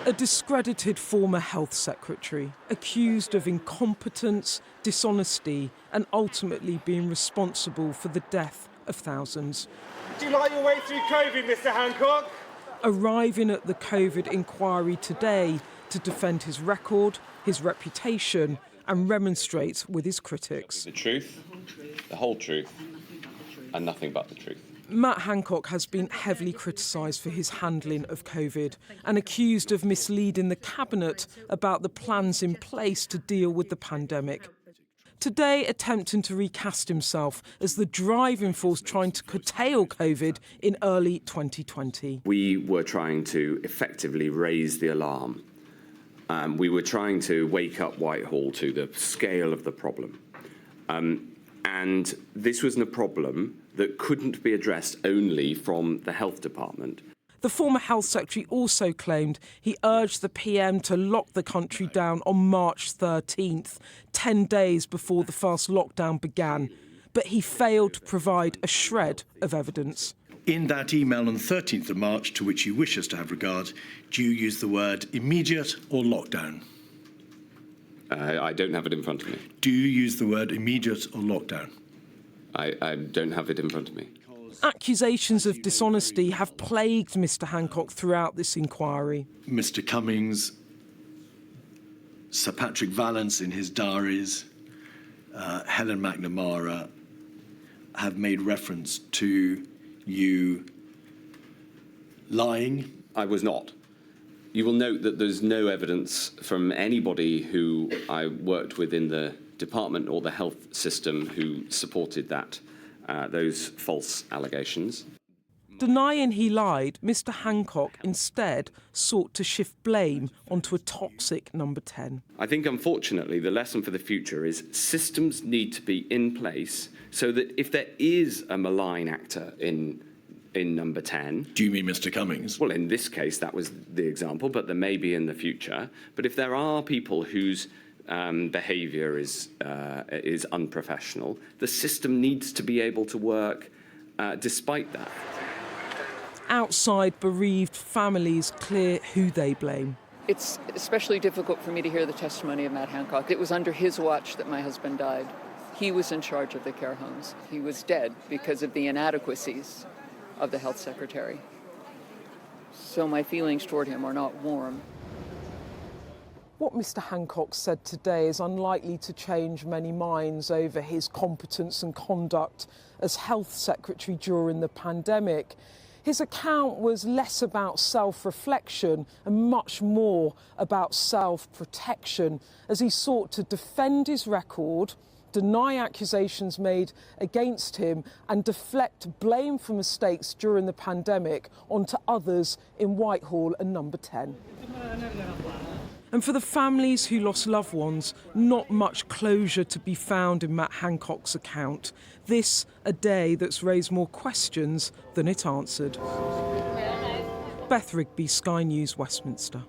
A discredited former health secretary, accused of incompetence, dishonesty and ultimately being responsible for the death of thousands. Do you like your way through COVID, Mr. Hancock? Arriving at the COVID inquiry today to defend his record, his reputation and remonstrate with his critics. The truth, the whole truth and nothing but the truth. Matt Hancock has been heavily criticised for his handling of COVID and accused of misleading the Cabinet about the plans in place to deal with the pandemic. Today, attempting to recast himself as the driving force trying to curtail COVID in early 2020. We were trying to effectively raise the alarm. We were trying to wake up Whitehall to the scale of the problem. And this wasn't a problem that couldn't be addressed only from the health department. The former health secretary also claimed he urged the PM to lock the country down on March 13th, 10 days before the first lockdown began. But he failed to provide a shred of evidence. In that email on the 13th of March, to which you wish us to have regard, do you use the word immediate or lockdown? I don't have it in front of me. Do you use the word immediate or lockdown? I don't have it in front of me. Accusations of dishonesty have plagued Mr. Hancock throughout this inquiry. Mr. Cummings, Sir Patrick Vallance in his diaries, Helen McNamara have made reference to you lying. I was not. You will note that there's no evidence from anybody who I worked with in the department or the health system who supported those false allegations. Denying he lied, Mr. Hancock instead sought to shift blame onto a toxic number 10. I think, unfortunately, the lesson for the future is systems need to be in place so that if there is a malign actor in number 10... Do you mean Mr. Cummings? Well, in this case, that was the example, but there may be in the future. But if there are people whose behaviour is unprofessional, the system needs to be able to work despite that. Outside, bereaved families clear who they blame. It's especially difficult for me to hear the testimony of Matt Hancock. It was under his watch that my husband died. He was in charge of the care homes. He was dead because of the inadequacies of the health secretary. So my feelings toward him are not warm. What Mr. Hancock said today is unlikely to change many minds over his competence and conduct as health secretary during the pandemic. His account was less about self-reflection and much more about self-protection as he sought to defend his record, deny accusations made against him and deflect blame for mistakes during the pandemic onto others in Whitehall and number 10. And for the families who lost loved ones, not much closure to be found in Matt Hancock's account. This, a day that's raised more questions than it answered. Beth Rigby, Sky News, Westminster.